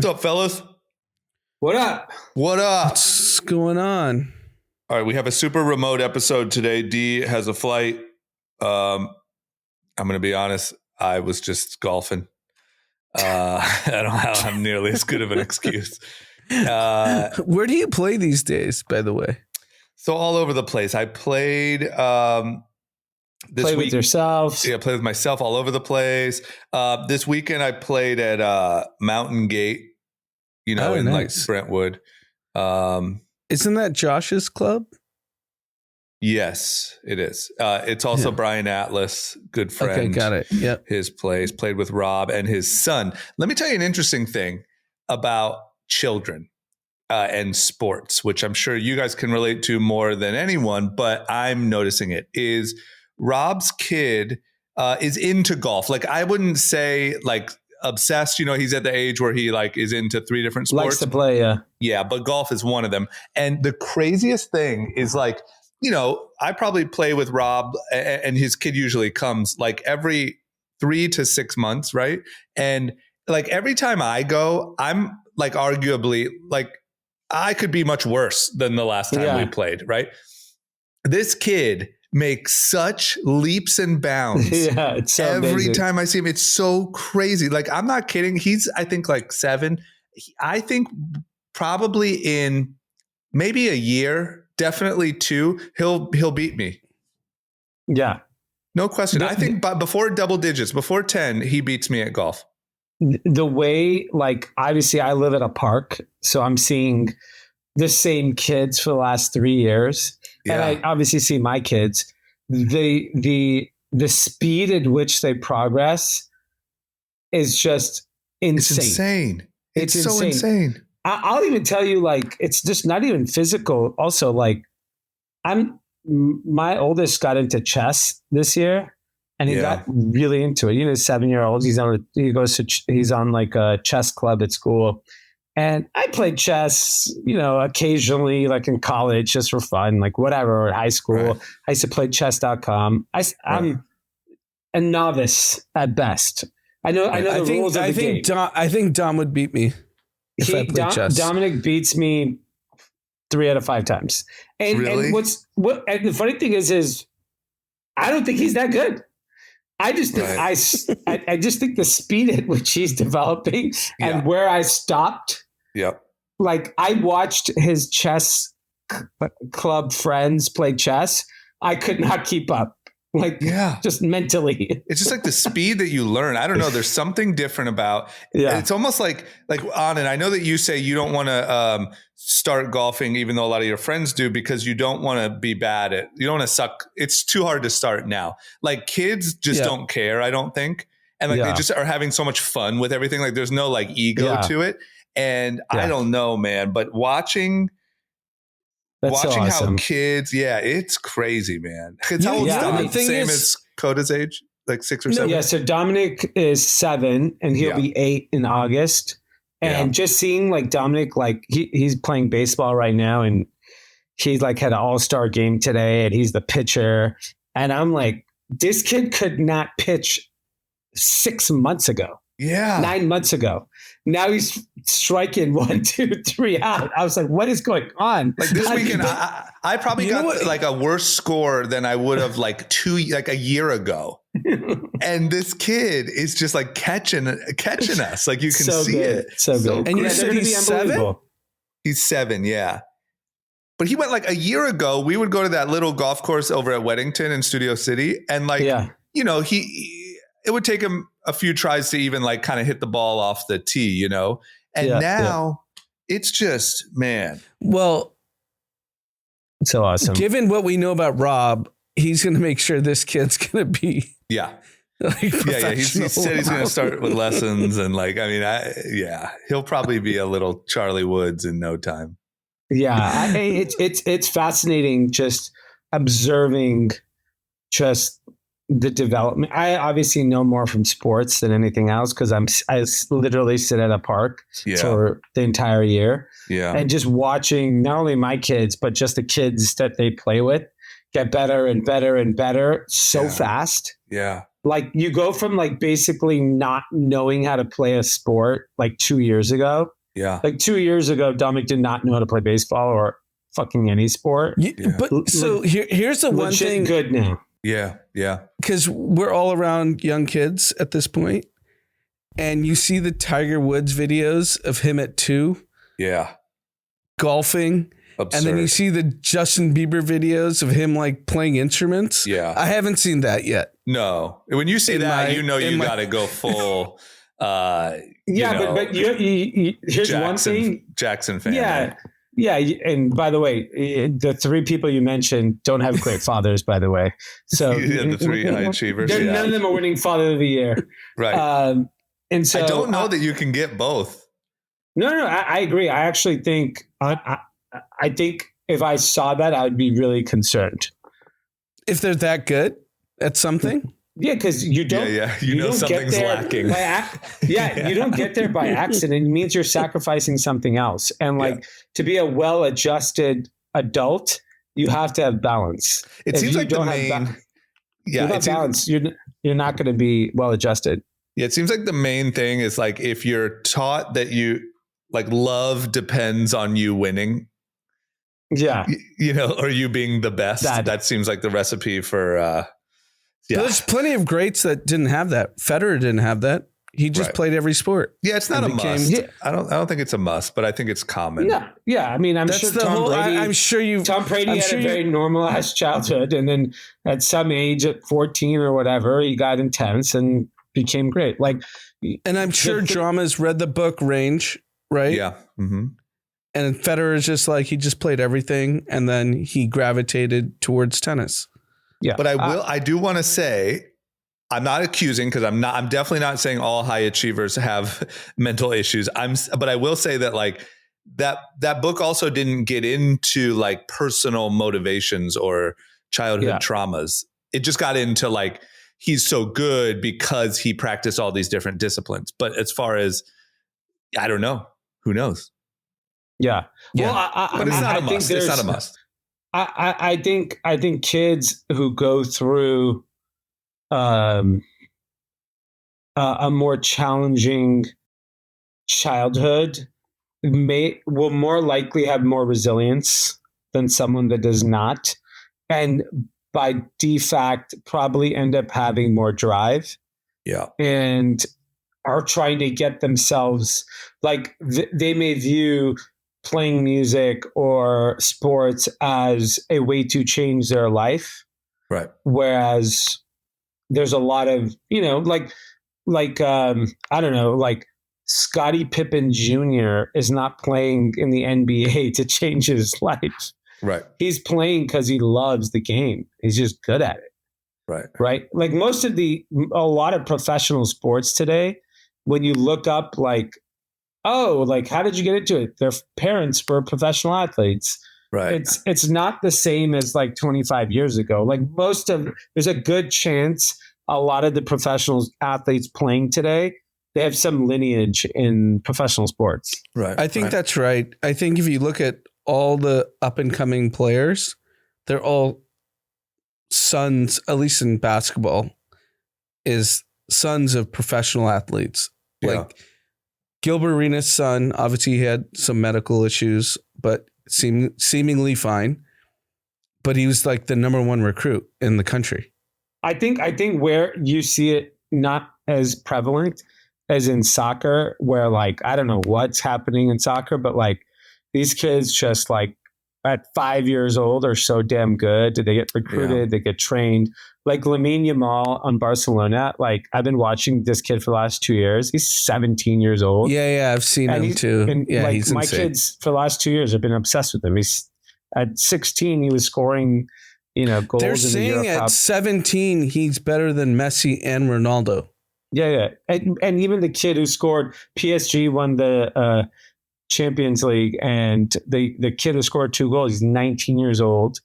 What's up, fellas? What up? What up? What's going on? All right, we have a super remote episode today. Dee has a flight. I'm going to be honest. I was just golfing. I don't have nearly as good of an excuse. Where do you play these days, by the way? So all over the place. I played this Play week. with yourself. Yeah, play with myself all over the place. This weekend I played at Mountain Gate, in nice. like Brentwood. Isn't that Josh's club? Yes, it is. It's also Brian Atlas, good friend. Okay, got it. Yep. His place, played with Rob and his son. Let me tell you an interesting thing about children and sports, which I'm sure you guys can relate to more than anyone, but I'm noticing it, is Rob's kid is into golf. Like, I wouldn't say like obsessed, he's at the age where he like is into 3 different sports. Likes to play, yeah. Yeah, but golf is one of them. And the craziest thing is like, I probably play with Rob and his kid usually comes like every 3 to 6 months, right? And like every time I go, I'm like arguably like I could be much worse than the last time we played, right? This kid makes such leaps and bounds. Yeah, it's so every amazing. time I see him. It's so crazy. Like, I'm not kidding. He's, I think, like 7. I think probably in maybe a year, definitely 2, he'll beat me. Yeah. No question. I think before double digits, before 10, he beats me at golf. The way, like, obviously I live at a park, so I'm seeing the same kids for the last 3 years. Yeah. And I obviously see my kids. The speed at which they progress is just insane. It's insane. It's so insane. insane. I'll even tell you, like, it's just not even physical. Also, like, my oldest got into chess this year. And he got really into it. 7-year-old. He's on like a chess club at school. And I played chess, occasionally, like in college, just for fun, like whatever, or high school. Right. I used to play chess.com. I'm a novice at best. I know the rules of the game. I think Dom would beat me if I played chess. Dominic beats me 3 out of 5 times. And, really? And the funny thing is I don't think he's that good. I just think I just think the speed at which he's developing and where I stopped. Yep. Like, I watched his chess club friends play chess. I could not keep up. Like, just mentally. It's just like the speed that you learn. I don't know. There's something different about it's almost like Anand, I know that you say you don't want to start golfing, even though a lot of your friends do, because you don't want to be bad at, you don't want to suck. It's too hard to start now. Like, kids just don't care, I don't think. And like they just are having so much fun with everything. Like, there's no like ego to it. And I don't know, man, but watching how kids, it's crazy, man. It's how old Dom? Same as Coda's age, like 6 or 7. Yeah, so Dominic is 7 and he'll be 8 in August. And just seeing like Dominic, like he's playing baseball right now, and he's like had an all-star game today, and he's the pitcher. And I'm like, this kid could not pitch 6 months ago. Yeah. 9 months ago. Now he's striking 1, 2, 3 out. I was like, what is going on? Like this weekend, I probably got like a worse score than I would have like a year ago. And this kid is just like catching us. Like, you can see it. So good. And you said he's 7? He's 7. Yeah. But he went like a year ago. We would go to that little golf course over at Weddington in Studio City. And like, it would take him a few tries to even like kind of hit the ball off the tee, and now it's just, man. Well, it's so awesome. Given what we know about Rob, he's going to make sure this kid's going to be. Yeah. Like He said he's going to start with lessons. And like, I mean, he'll probably be a little Charlie Woods in no time. Yeah. It's fascinating just observing just the development. I obviously know more from sports than anything else because I literally sit at a park for the entire year. Yeah. And just watching not only my kids, but just the kids that they play with get better and better and better so fast. Yeah. like you go from like basically not knowing how to play a sport like 2 years ago. Yeah. Like 2 years ago, Dominic did not know how to play baseball or fucking any sport. Yeah. But so here's the one thing. Good now. Yeah. Yeah. Because we're all around young kids at this point, and you see the Tiger Woods videos of him at 2. Yeah. Golfing. Absurd. And then you see the Justin Bieber videos of him like playing instruments. Yeah. I haven't seen that yet. No. When you see that, you got to go full. But here's one thing. Jackson fan. Yeah. Right? Yeah. And by the way, the 3 people you mentioned don't have great fathers, by the way. So the 3 high achievers. None of them are winning Father of the Year. Right. And so I don't know that you can get both. No, I agree. I actually think, I think if I saw that, I would be really concerned. If they're that good at something? Yeah, because you don't. Yeah. You know something's lacking. You don't get there by accident. It means you're sacrificing something else. And to be a well-adjusted adult, you have to have balance. It seems like the main. Without balance, you're not going to be well-adjusted. Yeah, it seems like the main thing is like if you're taught that you like love depends on you winning. Yeah. Or you being the best. That seems like the recipe for There's plenty of greats that didn't have that. Federer didn't have that. He just played every sport. Yeah, it's not a must. Yeah. I don't think it's a must, but I think it's common. No, yeah. I mean, Tom Brady had a very normalized childhood, and then at some age, at 14 or whatever, he got intense and became great. And I'm sure Drama's read the book Range, right? Yeah. Mm-hmm. And Federer is just like, he just played everything, and then he gravitated towards tennis. Yeah. But I do want to say, I'm not accusing, because I'm definitely not saying all high achievers have mental issues. But I will say that that book also didn't get into like personal motivations or childhood traumas. It just got into like, he's so good because he practiced all these different disciplines. But as far as, I don't know, who knows? Yeah. Well, but it's not a must. It's not a must. I think kids who go through a more challenging childhood will more likely have more resilience than someone that does not, and by defact probably end up having more drive. Yeah. And are trying to get themselves, like they may view playing music or sports as a way to change their life. Right. Whereas there's a lot of, I don't know, like Scottie Pippen Jr. is not playing in the NBA to change his life. Right. He's playing because he loves the game. He's just good at it. Right. Right. Like a lot of professional sports today, when you look up how did you get into it? Their parents were professional athletes. Right. It's not the same as like 25 years ago. Like there's a good chance a lot of the professional athletes playing today, they have some lineage in professional sports. Right. I think that's right. I think if you look at all the up and coming players, they're all sons, at least in basketball, is sons of professional athletes. Yeah. Like Gilbert Arenas' son, obviously he had some medical issues, but seemingly fine. But he was like the number 1 recruit in the country. I think where you see it not as prevalent as in soccer, where like, I don't know what's happening in soccer, but like these kids just like at 5 years old are so damn good. They get recruited, they get trained. Like Lamine Yamal on Barcelona, like I've been watching this kid for the last 2 years. He's 17 years old. Yeah, I've seen him too. He's my insane. Kids for the last 2 years have been obsessed with him. He's at 16, he was scoring, goals. They're in saying the Euro at Cup. 17 he's better than Messi and Ronaldo. Yeah, and even the kid who scored, PSG won the Champions League, and the kid who scored 2 goals, he's 19 years old.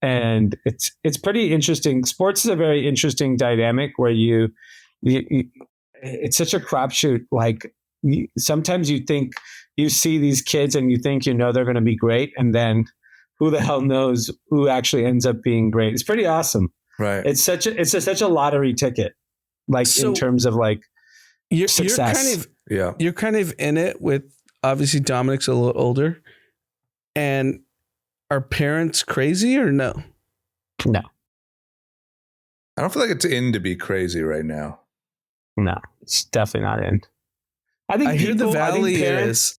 And it's pretty interesting. Sports is a very interesting dynamic where it's such a crapshoot. Like sometimes you think you see these kids and you think they're going to be great, and then who the hell knows who actually ends up being great? It's pretty awesome. Right. It's such a lottery ticket. like in terms of like success. You're kind of in it with, obviously Dominic's a little older, and are parents crazy or no? No. I don't feel like it's in to be crazy right now. No, it's definitely not in. I hear the Valley is.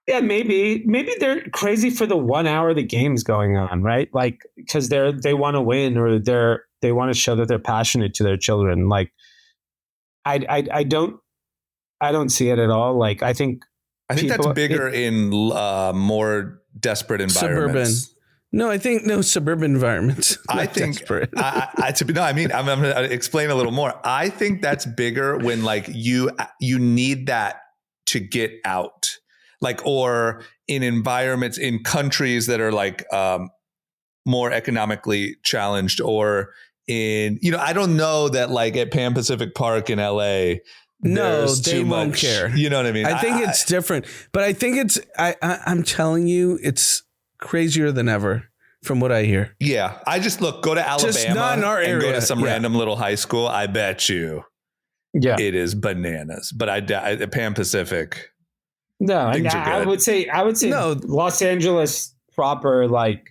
Yeah, maybe they're crazy for the 1 hour the game's going on, right? Like, because they want to win, or they want to show that they're passionate to their children. Like, I don't see it at all. Like, I think that's bigger in more desperate environments. Suburban. No, I think suburban environments. I think I'm going to explain a little more. I think that's bigger when like you need that to get out, like, or in environments in countries that are like more economically challenged, or in, I don't know that like at Pan Pacific Park in LA. No, they won't care. You know what I mean? I think it's different, but I think I'm telling you, it's crazier than ever from what I hear. Yeah. I just go to Alabama, just not in our area, and go to some random little high school. I bet you it is bananas, but I Pan Pacific. No, I would say no. Los Angeles proper, like,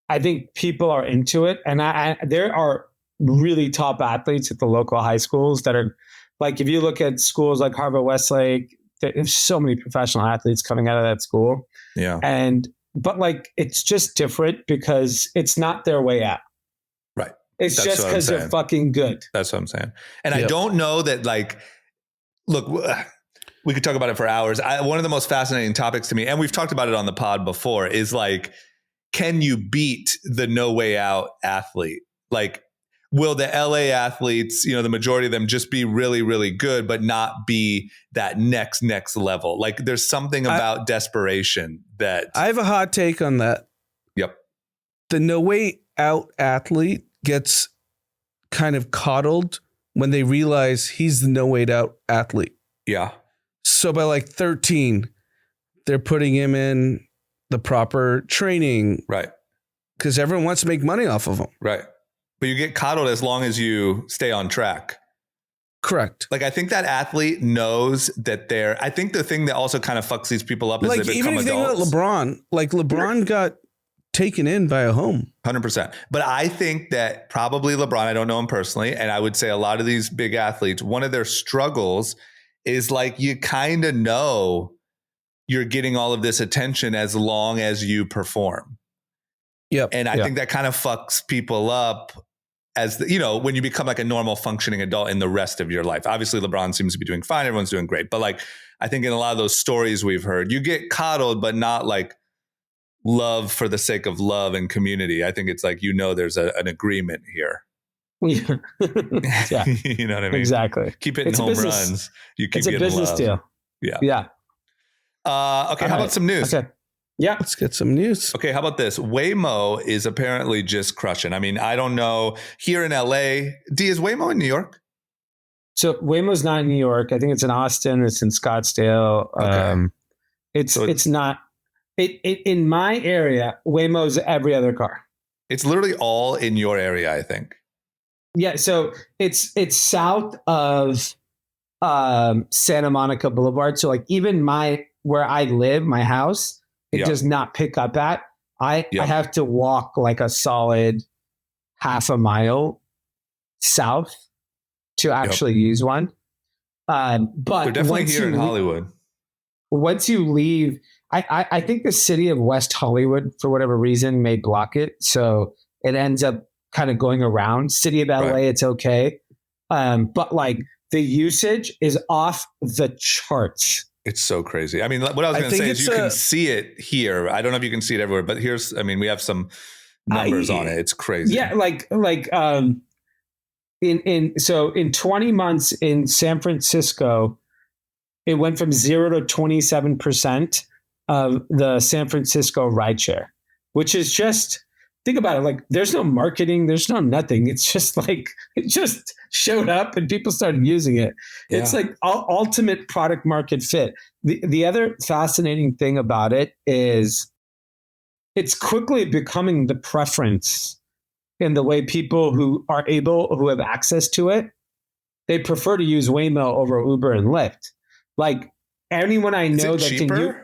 I think people are into it. And there are really top athletes at the local high schools that are, like, if you look at schools like Harvard Westlake, there's so many professional athletes coming out of that school. Yeah. But like, it's just different because it's not their way out. Right. It's just because they're fucking good. That's what I'm saying. And I don't know that, like, look, we could talk about it for hours. One of the most fascinating topics to me, and we've talked about it on the pod before, is like, can you beat the no way out athlete? Like, will the LA athletes, the majority of them, just be really, really good, but not be that next level? Like, there's something about desperation that... I have a hot take on that. Yep. The no way out athlete gets kind of coddled when they realize he's the no way out athlete. Yeah. So by like 13, they're putting him in the proper training. Right. Because everyone wants to make money off of him. Right. But you get coddled as long as you stay on track. Correct. Like, I think that athlete knows that I think the thing that also kind of fucks these people up is like, they become adults. Even if you think about LeBron got taken in by a home. 100%. But I think that probably LeBron, I don't know him personally, and I would say a lot of these big athletes, one of their struggles is like, you kind of know you're getting all of this attention as long as you perform. Yep. And I think that kind of fucks people up as when you become like a normal functioning adult in the rest of your life. Obviously, LeBron seems to be doing fine. Everyone's doing great. But like, I think in a lot of those stories we've heard, you get coddled, but not like love for the sake of love and community. I think it's like, there's an agreement here. Yeah. Yeah. You know what I mean? Exactly. Keep hitting home runs. You keep it's a getting business love. Deal. Yeah. Yeah. Okay. How about some news? Okay. Yeah. Let's get some news. Okay. How about this? Waymo is apparently just crushing. I mean, I don't know. Here in LA, Dee, is Waymo in New York? So Waymo's not in New York. I think it's in Austin. It's in Scottsdale. Okay. It's not in my area. Waymo's every other car. It's literally all in your area, I think. Yeah. So it's south of Santa Monica Boulevard. So like, even where I live, my house, it does not pick up at. I have to walk like a solid half a mile south to actually use one. But they're definitely here in Hollywood. Once you leave, I think the city of West Hollywood, for whatever reason, may block it. So it ends up kind of going around. City of LA, it's okay. But like, the usage is off the charts. It's so crazy. I mean, what I was going to say is you can see it here. I don't know if you can see it everywhere, but we have some numbers on it. It's crazy. Yeah. In 20 months in San Francisco, it went from 0 to 27% of the San Francisco rideshare, which is just, think about it. Like, there's no marketing, there's no nothing. It's just like, it just showed up and people started using it. Yeah. It's like ultimate product market fit. The other fascinating thing about it is it's quickly becoming the preference in the way people who have access to it they prefer to use Waymo over Uber and Lyft. Like anyone I know that cheaper? can use,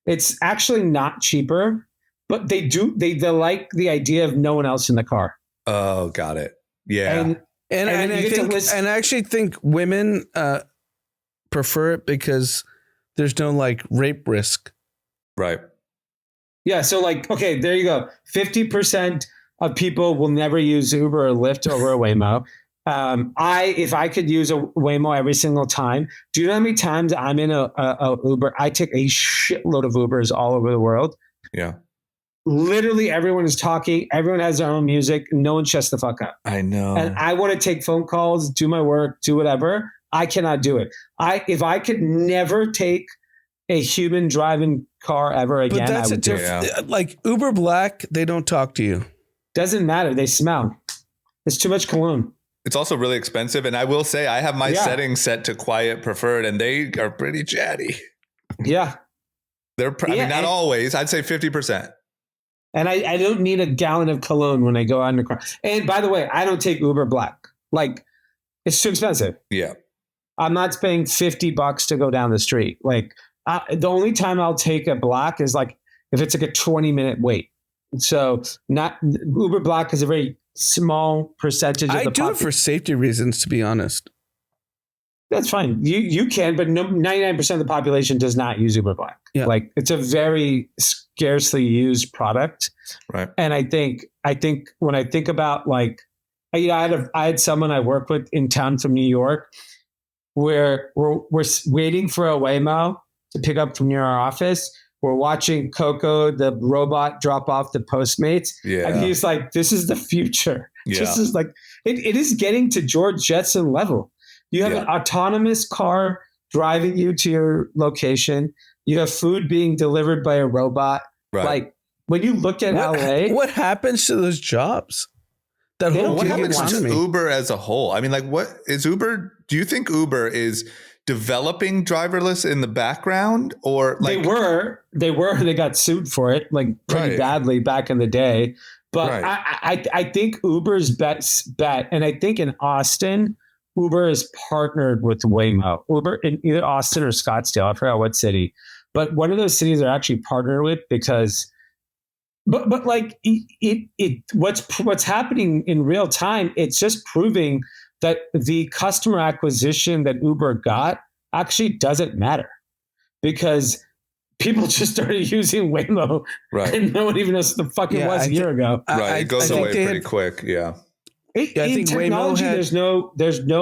it's actually not cheaper, but they like the idea of no one else in the car. Oh, got it. Yeah. And I actually think women prefer it because there's no like rape risk. Right. Yeah. So like, okay, there you go. 50% of people will never use Uber or Lyft over a Waymo. If I could use a Waymo every single time, do you know how many times I'm in a Uber? I take a shitload of Ubers all over the world. Yeah. Literally everyone is talking. Everyone has their own music. No one shuts the fuck up. I know. And I want to take phone calls, do my work, do whatever. I cannot do it. If I could never take a human driving car ever again, but that's I would do it. Like Uber Black, they don't talk to you. Doesn't matter. They smell. It's too much cologne. It's also really expensive. And I will say I have my settings set to quiet preferred and they are pretty chatty. Yeah. I mean, not always. I'd say 50%. And I don't need a gallon of cologne when I go out in the car. And by the way, I don't take Uber Black. Like, it's too expensive. Yeah. I'm not paying $50 to go down the street. Like, the only time I'll take a Black is like if it's like a 20-minute wait. So not Uber Black is a very small percentage of the population. I do it for safety reasons, to be honest. That's fine. You can, but 99% of the population does not use Uber Black. Yeah. Like it's a very scarcely used product. Right. And I think when I think about like, I had someone I work with in town from New York where we're waiting for a Waymo to pick up from near our office. We're watching Coco, the robot, drop off the Postmates. Yeah. And he's like, this is the future. Yeah. This is like, it is getting to George Jetson level. You have an autonomous car driving you to your location. You have food being delivered by a robot. Right. Like when you look at LA. What happens to those jobs? What happens to Uber as a whole? I mean, like what is Uber? Do you think Uber is developing driverless in the background or like they got sued for it like pretty badly back in the day. But I think Uber's best bet, and I think in Austin, Uber is partnered with Waymo. Uber in either Austin or Scottsdale, I forgot what city, but one of those cities are actually partnered with because, but like what's happening in real time, it's just proving that the customer acquisition that Uber got actually doesn't matter because people just started using Waymo and no one even knows what the fuck it was a year ago. Right, it goes away pretty quick. Yeah. I think technology, there's no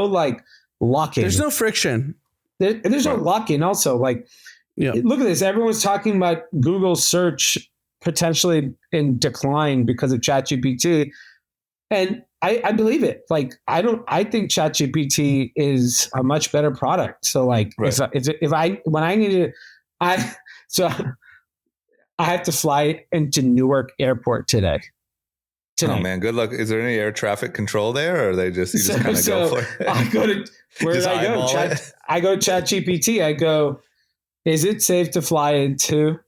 like lock-in. There's no friction. There's no lock-in. Also, like, look at this. Everyone's talking about Google search potentially in decline because of ChatGPT, and I believe it. Like, I think ChatGPT is a much better product. So, like, I have to fly into Newark Airport today. Tonight. Oh man, good luck. Is there any air traffic control there, or are they just kind of go for it? I go to where did I go? I go ChatGPT. I go, is it safe to fly into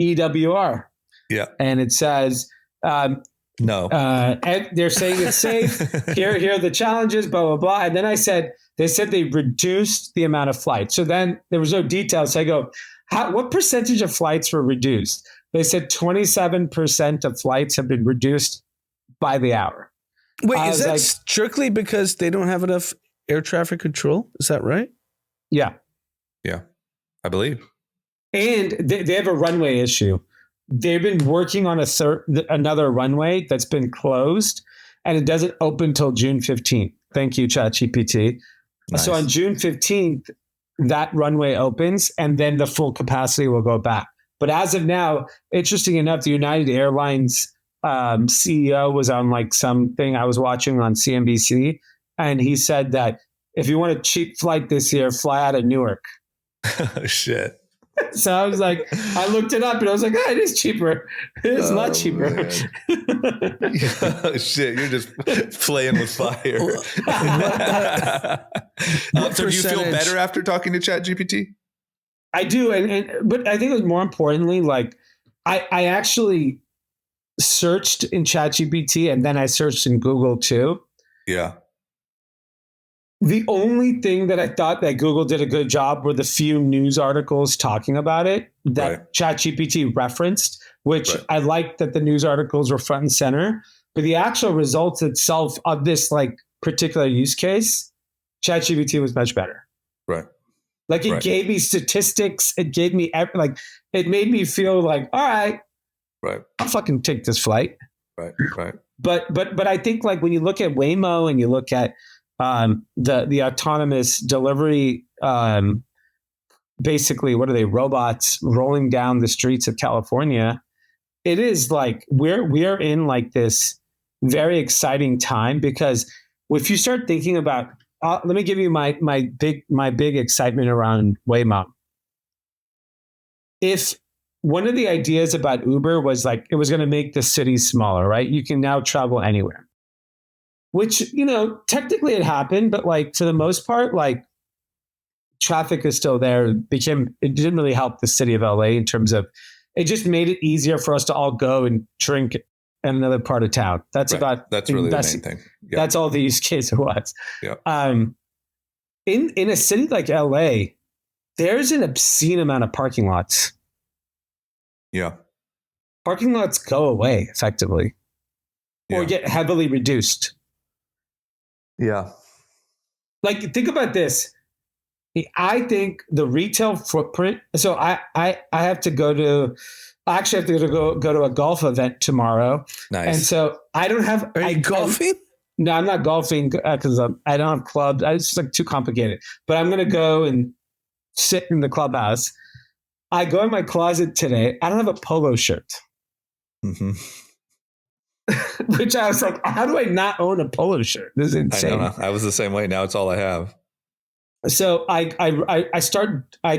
EWR? Yeah, and it says no. And they're saying it's safe. Here are the challenges. Blah blah blah. And then they said they reduced the amount of flights. So then there was no details. So I go, what percentage of flights were reduced? They said 27% of flights have been reduced by the hour. Wait, is that strictly because they don't have enough air traffic control? Is that right? Yeah. Yeah, I believe. And they have a runway issue. They've been working on another runway that's been closed, and it doesn't open till June 15th. Thank you, ChatGPT. Nice. So on June 15th, that runway opens, and then the full capacity will go back. But as of now, interesting enough, the United Airlines CEO was on like something I was watching on CNBC, and he said that if you want a cheap flight this year, fly out of Newark. Oh, shit. So I was like, I looked it up and I was like, it is cheaper. It's a lot cheaper. Oh, shit. You're just playing with fire. So do you feel better after talking to ChatGPT? I do. But I think it was more importantly, like I actually searched in ChatGPT and then I searched in Google too. Yeah. The only thing that I thought that Google did a good job were the few news articles talking about it that ChatGPT referenced, which I liked that the news articles were front and center. But the actual results itself of this like particular use case, ChatGPT was much better. Right. Like it gave me statistics. It gave me like, it made me feel like, all right, I'll fucking take this flight. Right. But I think like when you look at Waymo and you look at the autonomous delivery, basically, what are they? Robots rolling down the streets of California. It is like we are in like this very exciting time, because if you start thinking about, let me give you my big excitement around Waymo. If one of the ideas about Uber was like it was going to make the cities smaller, right? You can now travel anywhere. Which, technically it happened, but like for the most part, like traffic is still there. It didn't really help the city of LA in terms of, it just made it easier for us to all go and drink in another part of town. That's really the main thing. Yeah. That's all the use case it was. Yeah. In a city like LA, there's an obscene amount of parking lots. Yeah. Parking lots go away effectively or get heavily reduced. Yeah. Like, think about this. I think the retail footprint. So I have to go to, I actually have to go to a golf event tomorrow. Nice. And so I don't have. Are you golfing? No, I'm not golfing because I don't have clubs. It's just like too complicated. But I'm going to go and sit in the clubhouse. I go in my closet today. I don't have a polo shirt. Mm-hmm. Which I was like, how do I not own a polo shirt? This is insane. I know. I was the same way. Now it's all I have. So I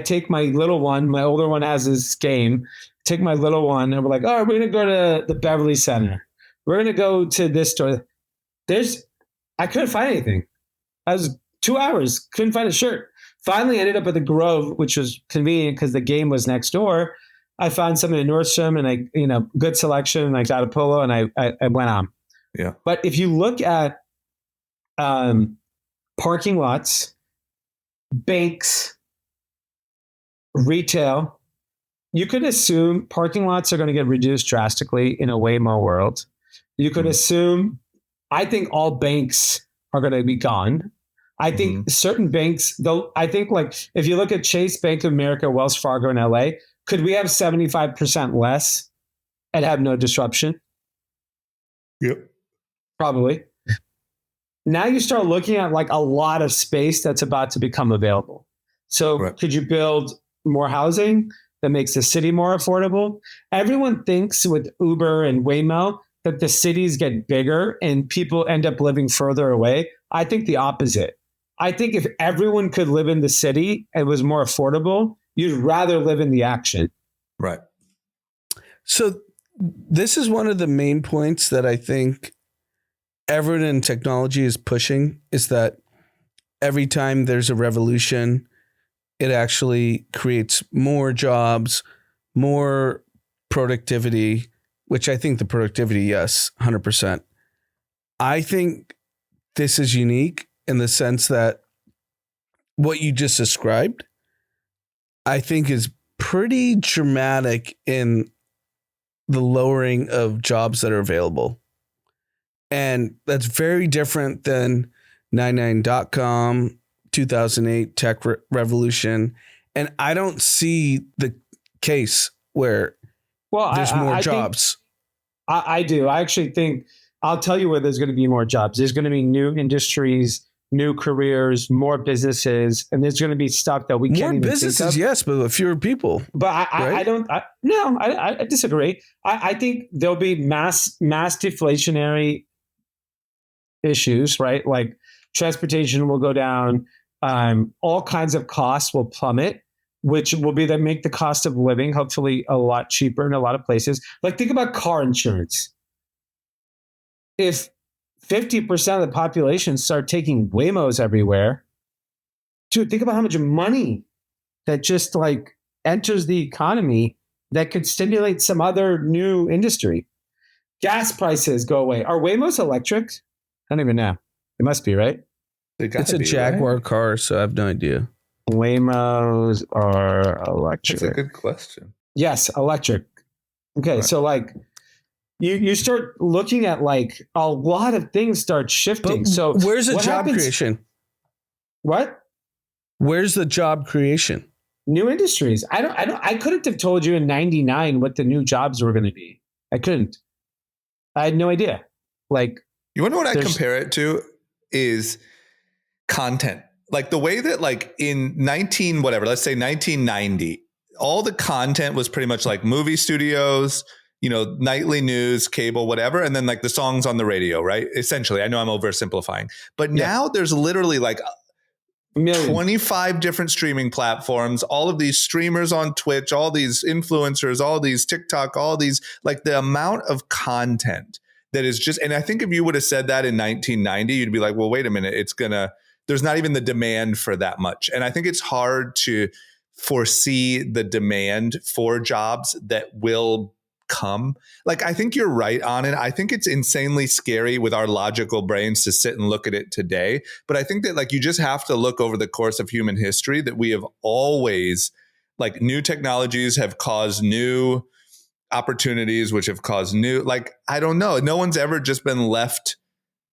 take my little one, my older one has his game, take my little one, and we're like, oh, we're going to go to the Beverly Center. We're going to go to this store. I couldn't find anything. I was 2 hours, couldn't find a shirt. Finally ended up at the Grove, which was convenient because the game was next door. I found something in Nordstrom and good selection, and I got a polo and I went on. Yeah. But if you look at parking lots, banks, retail, you could assume parking lots are going to get reduced drastically in a Waymo world. You could assume, I think all banks are going to be gone. I think certain banks, though, I think like if you look at Chase, Bank of America, Wells Fargo in LA, could we have 75% less and have no disruption? Yep. Probably. Now you start looking at like a lot of space that's about to become available. So could you build more housing that makes the city more affordable? Everyone thinks with Uber and Waymo that the cities get bigger and people end up living further away. I think the opposite. I think if everyone could live in the city and it was more affordable, you'd rather live in the action. Right. So this is one of the main points that I think everyone in technology is pushing, is that every time there's a revolution, it actually creates more jobs, more productivity, which I think the productivity, yes, 100%. I think this is unique in the sense that what you just described, I think is pretty dramatic in the lowering of jobs that are available. And that's very different than 99.com, 2008 tech revolution. And I don't see the case where there's more jobs. I do. I actually think, I'll tell you where there's going to be more jobs. There's going to be new industries, new careers, more businesses, and there's going to be stuff that we can't even think of. More businesses, yes, but fewer people. But I disagree. I think there'll be mass deflationary issues, right? Like transportation will go down, all kinds of costs will plummet, which will be that make the cost of living hopefully a lot cheaper in a lot of places. Like think about car insurance. If 50% of the population start taking Waymos everywhere, dude, think about how much money that just like enters the economy that could stimulate some other new industry. Gas prices go away. Are Waymos electric? I don't even know. It must be, right? It's a Jaguar car, so I have no idea. Waymos are electric. That's a good question. Yes, electric. Okay, right. So like you start looking at like a lot of things start shifting. But so where's the job creation? What? Where's the job creation? New industries. I couldn't have told you in 99 what the new jobs were going to be. I couldn't. I had no idea. Like, you want to know what I compare it to is content. Like the way that like in let's say 1990, all the content was pretty much like movie studios, nightly news, cable, whatever. And then like the songs on the radio, right? Essentially, I know I'm oversimplifying, but now there's literally like 25 different streaming platforms, all of these streamers on Twitch, all these influencers, all these TikTok, all these, like the amount of content that is just, and I think if you would have said that in 1990, you'd be like, well, wait a minute, there's not even the demand for that much. And I think it's hard to foresee the demand for jobs that will come. Like, I think you're right on it. I think it's insanely scary with our logical brains to sit and look at it today. But I think that like you just have to look over the course of human history that we have always, like, new technologies have caused new opportunities, which have caused new, like, I don't know. No one's ever just been left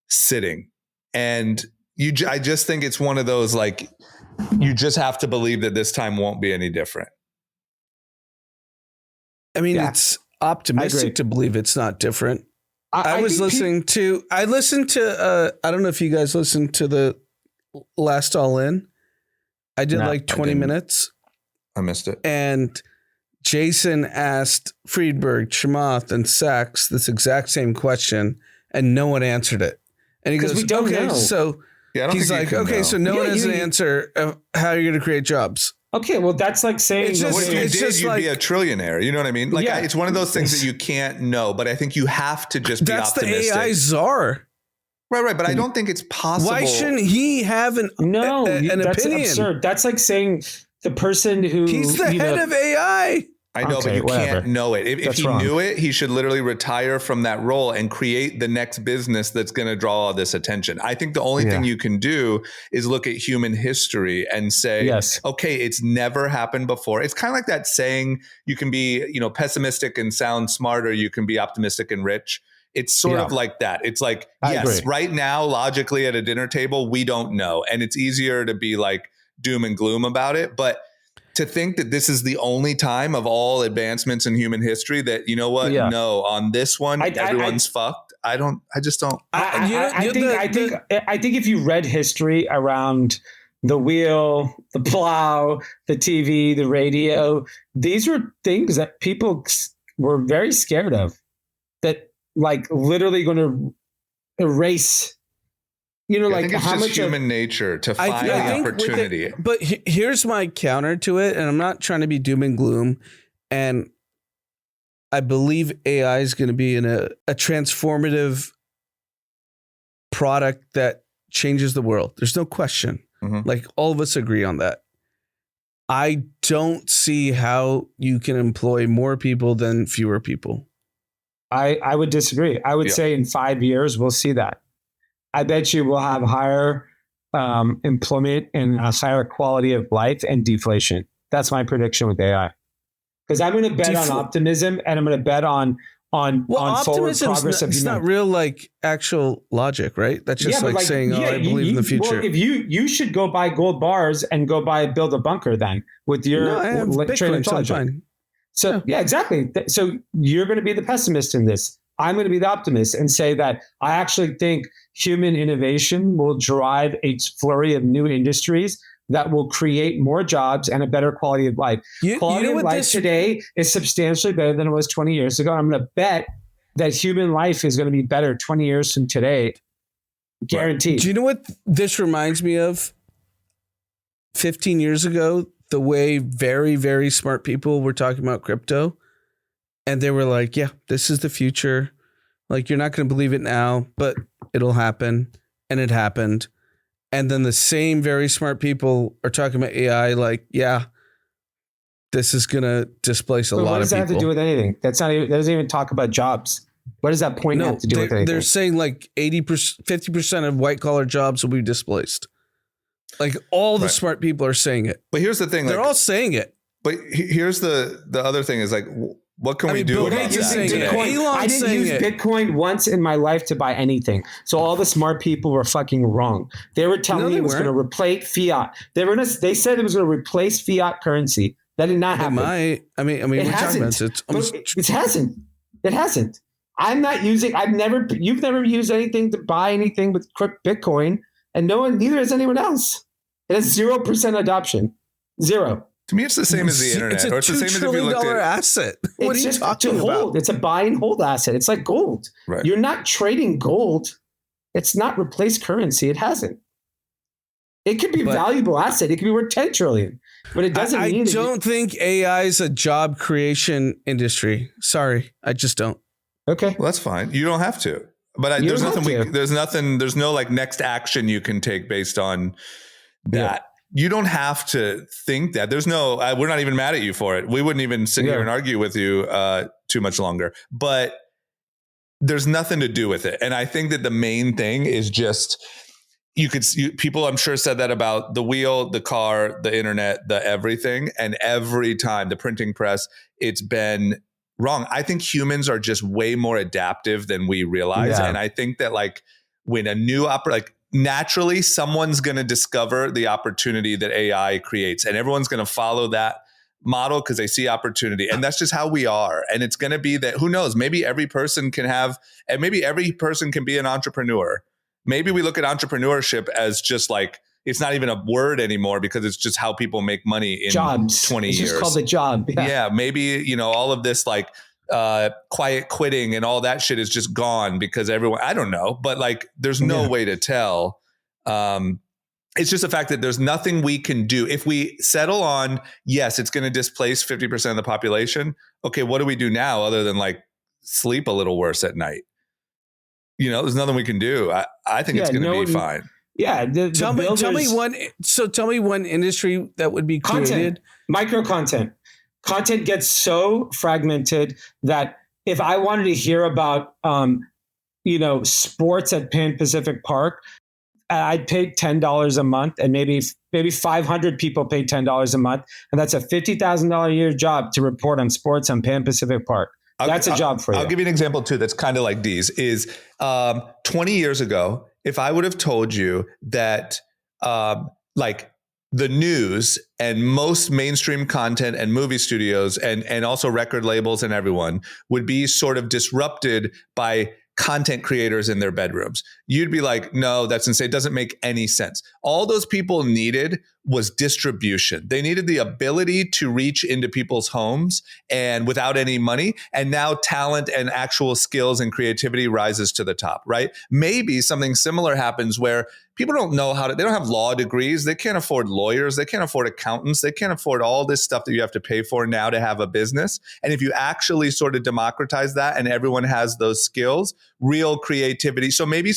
sitting. And I just think it's one of those, like, you just have to believe that this time won't be any different. I mean, it's optimistic to believe it's not different. I listened to, I don't know if you guys listened to the last All In. I did like 20 minutes. I missed it. And Jason asked Friedberg, Chamath, and Sachs this exact same question, and no one answered it. And he goes, we don't know. So he's like, okay, so no one has an answer of how you're going to create jobs. Okay, well, that's like saying you'd be a trillionaire. You know what I mean? Like, it's one of those things that you can't know, but I think you have to just be optimistic. That's the AI czar. Right. But I don't think it's possible. Why shouldn't he have an opinion? That's absurd. That's like saying the person who... He's the head of AI. I know, but you can't know it. If he knew it, he should literally retire from that role and create the next business that's going to draw all this attention. I think the only thing you can do is look at human history and say, okay, it's never happened before. It's kind of like that saying, you can be, pessimistic and sound smart, or you can be optimistic and rich. It's sort of like that. It's like, right now, logically at a dinner table, we don't know. And it's easier to be like doom and gloom about it. But to think that this is the only time of all advancements in human history that, you know what? Yeah. No, on this one, everyone's fucked. I just don't. I think if you read history around the wheel, the plow, the TV, the radio, these were things that people were very scared of, that like literally going to erase. I think it's how much human nature to find the opportunity. But here's my counter to it, and I'm not trying to be doom and gloom. And I believe AI is going to be in a transformative product that changes the world. There's no question. Mm-hmm. Like, all of us agree on that. I don't see how you can employ more people than fewer people. I would disagree. I would say in 5 years, we'll see that. I bet you we'll have higher employment and a higher quality of life and deflation. That's my prediction with AI. Because I'm going to bet on optimism, and I'm going to bet on forward progress of humanity. It's not real, like, actual logic, right? That's just saying, I believe in the future. Well, if you should go buy gold bars and build a bunker then with your trade intelligence. So exactly. So you're going to be the pessimist in this. I'm going to be the optimist and say that I actually think human innovation will drive a flurry of new industries that will create more jobs and a better quality of life. Quality of life today is substantially better than it was 20 years ago. I'm going to bet that human life is going to be better 20 years from today. Guaranteed. Do you know what this reminds me of? 15 years ago, the way very, very smart people were talking about crypto. And they were like, yeah, this is the future. Like, you're not going to believe it now, but it'll happen. And it happened. And then the same very smart people are talking about AI like, yeah, this is going to displace a lot of people. What does that have to do with anything? That doesn't even talk about jobs. What does that point have to do with anything? They're saying like 50% of white collar jobs will be displaced. Like all the smart people are saying it. But here's the thing. They're all saying it. But here's the other thing is like, what can we do Bill about Gates is saying that? I didn't use Bitcoin once in my life to buy anything. So all the smart people were fucking wrong. They were telling me it was going to replace fiat. They said it was going to replace fiat currency. That did not happen. It it hasn't. It hasn't. It hasn't. You've never used anything to buy anything with Bitcoin, and neither has anyone else. It has 0% adoption. Zero. To me, it's the same as the internet. It's a $2 trillion asset. What are you talking about? It's a buy and hold asset. It's like gold. Right. You're not trading gold. It's not replaced currency. It hasn't. It could be a valuable asset. It could be worth 10 trillion, but it doesn't mean. I don't think AI is a job creation industry. Sorry, I just don't. Okay, well, that's fine. You don't have to. But there's no like next action you can take based on that. Yeah. You don't have to think that. There's no. We're not even mad at you for it. We wouldn't even sit here and argue with you too much longer. But there's nothing to do with it. And I think that the main thing is just. People I'm sure said that about the wheel, the car, the internet, the everything. And every time the printing press, it's been wrong. I think humans are just way more adaptive than we realize. Yeah. And I think that like when a new naturally someone's going to discover the opportunity that AI creates and everyone's going to follow that model because they see opportunity. And that's just how we are. And it's going to be that, who knows, maybe every person can be an entrepreneur. Maybe we look at entrepreneurship as just like, it's not even a word anymore because it's just how people make money in jobs. 20 years. It's just called a job. Yeah. Maybe, all of this like quiet quitting and all that shit is just gone because everyone, I don't know, but like, there's no way to tell. It's just the fact that there's nothing we can do. If we settle on, yes, it's going to displace 50% of the population. Okay. What do we do now other than like sleep a little worse at night? There's nothing we can do. I think it's going to be fine. Yeah. Tell me one industry that would be created. Micro content. Content gets so fragmented that if I wanted to hear about, sports at Pan Pacific Park, I'd pay $10 a month, and maybe 500 people pay $10 a month, and that's a $50,000 a year job to report on sports on Pan Pacific Park. That's a job for you. I'll give you an example too that's kind of like Dee's is 20 years ago, if I would have told you that like the news and most mainstream content and movie studios and also record labels and everyone would be sort of disrupted by content creators in their bedrooms, you'd be like, no, that's insane. It doesn't make any sense. All those people needed was distribution. They needed the ability to reach into people's homes and without any money. And now talent and actual skills and creativity rises to the top, right? Maybe something similar happens where people don't know they don't have law degrees. They can't afford lawyers. They can't afford accountants. They can't afford all this stuff that you have to pay for now to have a business. And if you actually sort of democratize that and everyone has those skills, real creativity. So maybe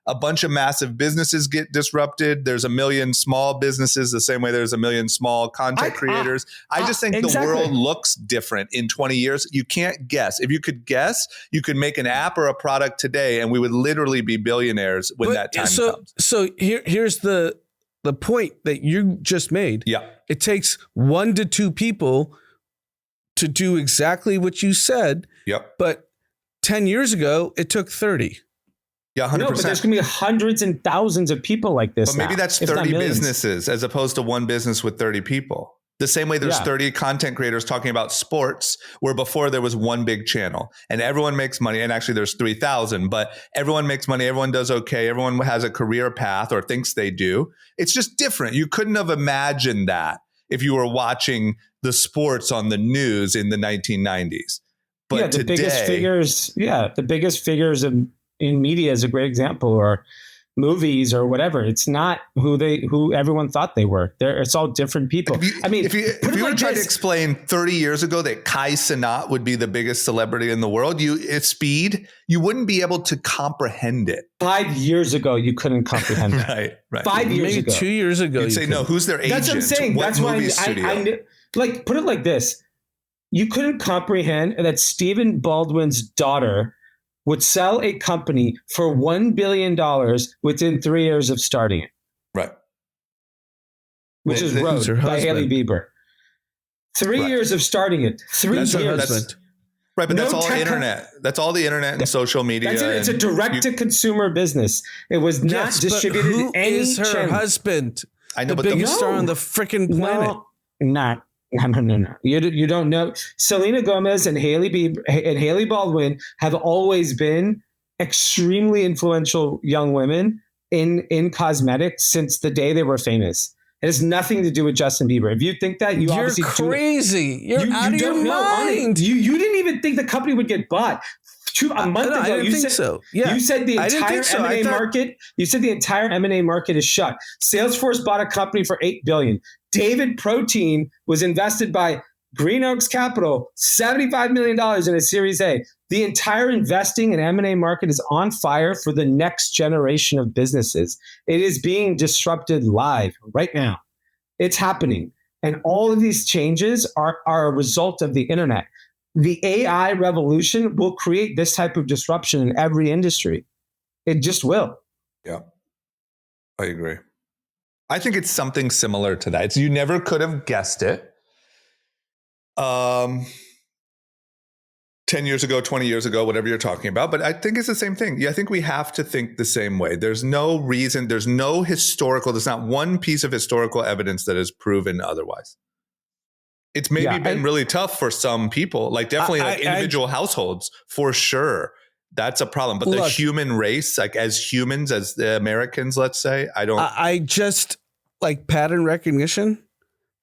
a bunch of massive businesses get disrupted. There's a million small businesses the same way there's a million small content creators. I just think the world looks different in 20 years. You can't guess. If you could guess, you could make an app or a product today and we would literally be billionaires when that time comes. So here's the point that you just made. Yeah. It takes 1 to 2 people to do exactly what you said. Yep. But 10 years ago, it took 30. Yeah, 100%. No, but there's going to be hundreds and thousands of people like this. But maybe that's 30 businesses as opposed to one business with 30 people. The same way there's 30 content creators talking about sports, where before there was one big channel and everyone makes money. And actually there's 3,000, but everyone makes money. Everyone does okay. Everyone has a career path or thinks they do. It's just different. You couldn't have imagined that if you were watching the sports on the news in the 1990s. But the biggest figures in media is a great example, or movies or whatever. It's not who everyone thought they were. It's all different people. If you were trying to explain 30 years ago that Kai Cenat would be the biggest celebrity in the world, at speed, you wouldn't be able to comprehend it. 5 years ago, you couldn't comprehend that. Right. 5 years ago. 2 years ago. You'd say, no, who's their agent? That's what I'm saying. What That's why I knew, like, put it like this. You couldn't comprehend that Stephen Baldwin's daughter would sell a company for $1 billion within 3 years of starting it. Right. which is Who's her Road by Hailey husband? Bieber. 3 years of starting it. 3 That's her years. husband. Right, but No that's all tech- internet. That's all the internet and social media. That's it. It's a and direct-to-consumer business. It was not Yes, but distributed who any is her channel. husband? I know, The but biggest No. star on the freaking planet. No. You don't know. Selena Gomez and Hailey Baldwin have always been extremely influential young women in cosmetics since the day they were famous. It has nothing to do with Justin Bieber. If you think that, you're You're obviously crazy. You're out of your don't know, mind. You didn't even think the company would get bought. A month ago, I didn't you think said so. Yeah. you said the I didn't entire think so. I M&A thought- market. You said the entire M&A market is shut. Salesforce bought a company for $8 billion. David Protein was invested by Green Oaks Capital, $75 million in a Series A. The entire investing and M&A market is on fire for the next generation of businesses. It is being disrupted live right now. It's happening. And all of these changes are a result of the internet. The AI revolution will create this type of disruption in every industry. It just will. Yeah, I agree. I think it's something similar to that. You never could have guessed it. 10 years ago, 20 years ago, whatever you're talking about. But I think it's the same thing. Yeah, I think we have to think the same way. There's no reason, there's not one piece of historical evidence that has proven otherwise. It's maybe been really tough for some people, like definitely individual households, for sure. That's a problem. But the human race, like as humans, as the Americans, let's say, I just like pattern recognition.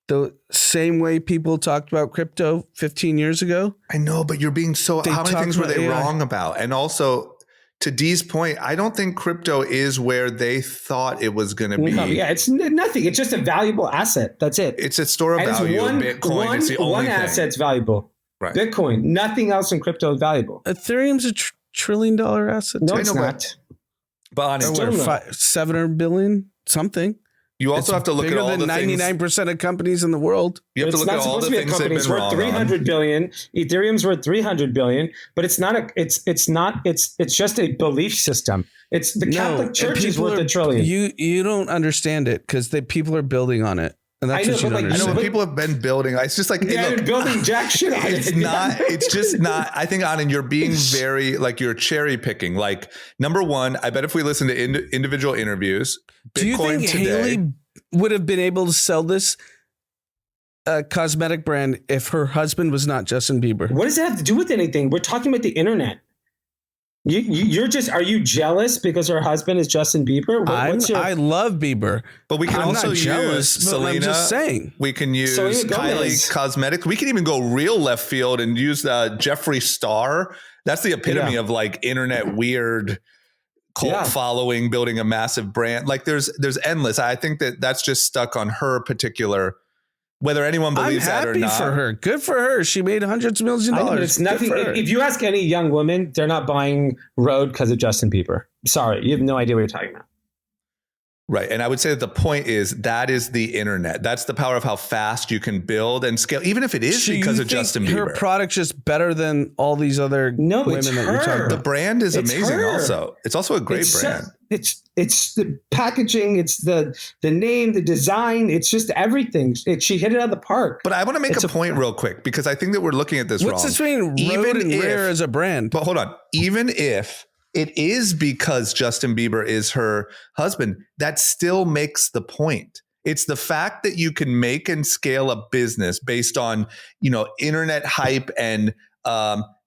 The same way people talked about crypto 15 years ago. I know, but you're being so, how many things were they wrong about? And also, to Dee's point, I don't think crypto is where they thought it was going to be. No, yeah, it's nothing. It's just a valuable asset. That's it. It's a store of value. Bitcoin is the only one thing. asset's valuable. Right. Bitcoin. Nothing else in crypto is valuable. Ethereum's a $1 trillion asset. No, it's not. But honestly, 700 billion something. You also have to look at all the 99% of companies in the world. You have to look at all the things that have been wrong. $300 billion. Ethereum's worth $300 billion, but it's not. It's just a belief system. It's the Catholic Church is worth $1 trillion. You don't understand it because people are building on it. And that's what you don't understand. I know, but people have been building. It's just like, they've been building jack shit on it. It's just not. I think, Anand, you're being very, like, you're cherry picking. Like, number one, I bet if we listen to individual interviews, do you think Hailey would have been able to sell this cosmetic brand if her husband was not Justin Bieber? What does that have to do with anything? We're talking about the internet. You're just, are you jealous because her husband is Justin Bieber? I love Bieber, but we can also use Selena. I'm just saying. We can use Kylie Cosmetics. We can even go real left field and use Jeffree Star. That's the epitome of like internet weird cult following, building a massive brand. Like there's endless. I think that's just stuck on her particular. Whether anyone believes that or not. I'm happy for her. Good for her. She made hundreds of millions of dollars. It's nothing. If you ask any young woman, they're not buying Road because of Justin Bieber. Sorry, you have no idea what you're talking about. Right. And I would say that the point is that is the internet. That's the power of how fast you can build and scale, even if it is because of Justin Bieber. Her product's just better than all these other women that you're talking about. The brand is amazing also. It's also a great brand. It's the packaging, it's the name, the design, it's just everything. She hit it out of the park. But I want to make a point real quick because I think that we're looking at this wrong. What's between Road and Rare as a brand? But hold on. Even if it is because Justin Bieber is her husband, that still makes the point. It's the fact that you can make and scale a business based on, internet hype and,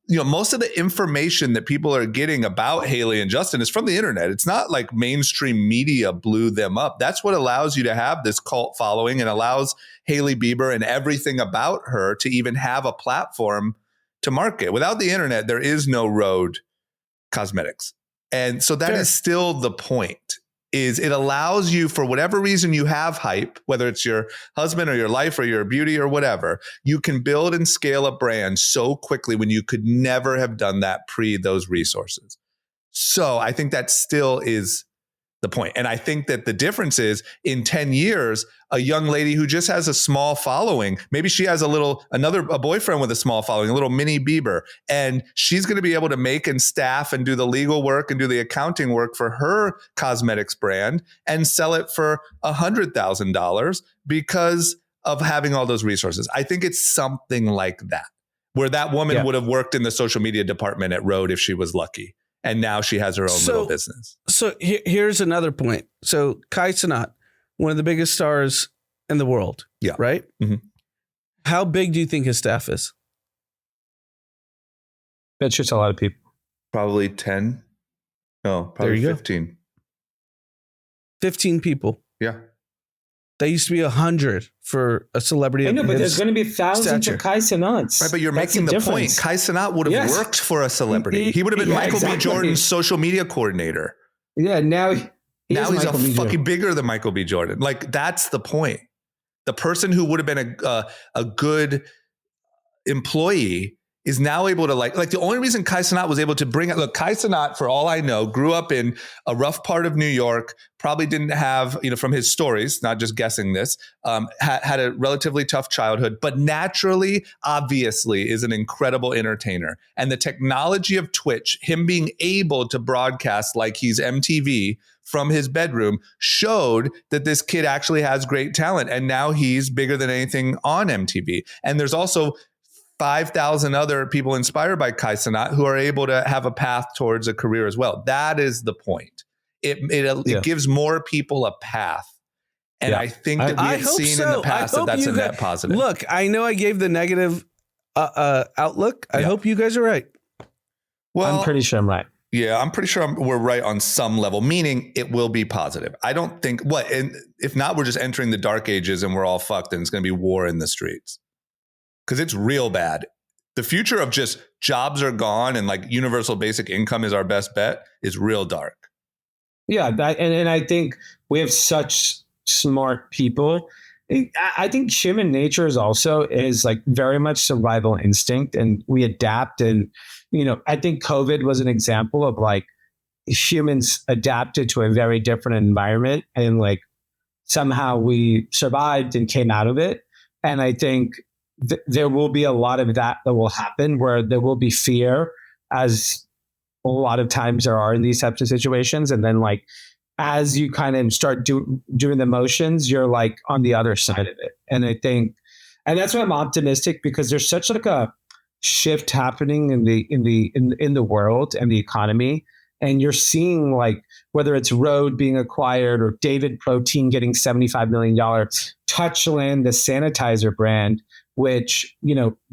most of the information that people are getting about Hailey and Justin is from the internet. It's not like mainstream media blew them up. That's what allows you to have this cult following and allows Hailey Bieber and everything about her to even have a platform to market. Without the internet, there is no Road Cosmetics. And so that is still the point, is it allows you, for whatever reason you have hype, whether it's your husband or your life or your beauty or whatever, you can build and scale a brand so quickly when you could never have done that pre those resources. So I think that still is the point. And I think that the difference is in 10 years, a young lady who just has a small following, maybe she has a boyfriend with a small following, a little mini Bieber, and she's going to be able to make and staff and do the legal work and do the accounting work for her cosmetics brand and sell it for $100,000 because of having all those resources. I think it's something like that, where that woman would have worked in the social media department at Rode if she was lucky. And now she has her own little business. So here's another point. So Kai Cenat, one of the biggest stars in the world. Yeah. Right? Mm-hmm. How big do you think his staff is? Bet you it's a lot of people. Probably 10. No, probably 15. Go. 15 people. Yeah. That used to be 100 for a celebrity. I know, but there's going to be thousands of Kai Cenats. Right, but you're making the point. Kai Cenat would have worked for a celebrity. He would have been Michael B. Jordan's social media coordinator. Yeah, now he's fucking bigger than Michael B. Jordan. Like, that's the point. The person who would have been a good employee is now able to like the only reason Kai Cenat was able to bring it. Look, Kai Cenat, for all I know, grew up in a rough part of New York, probably didn't have, from his stories, not just guessing this, had a relatively tough childhood, but naturally, obviously, is an incredible entertainer. And the technology of Twitch, him being able to broadcast like he's MTV from his bedroom, showed that this kid actually has great talent. And now he's bigger than anything on MTV. And there's also 5,000 other people inspired by Kai Cenat who are able to have a path towards a career as well. That is the point. It gives more people a path. And I think that we have seen in the past that's a net positive. Look, I know I gave the negative outlook. I hope you guys are right. Well, I'm pretty sure I'm right. Yeah, I'm pretty sure we're right on some level, meaning it will be positive. I don't think and if not, we're just entering the dark ages and we're all fucked and it's going to be war in the streets. Because it's real bad. The future of just jobs are gone and like universal basic income is our best bet is real dark. Yeah. And I think we have such smart people. I think human nature is like very much survival instinct, and we adapt. And, I think COVID was an example of like humans adapted to a very different environment and like somehow we survived and came out of it. And I think there will be a lot of that will happen, where there will be fear, as a lot of times there are in these types of situations. And then like, as you kind of start doing the motions, you're like on the other side of it. And I think, and that's why I'm optimistic, because there's such like a shift happening in the world and the economy. And you're seeing like, whether it's Rode being acquired or David Protein getting $75 million, Touchland, the sanitizer brand, which,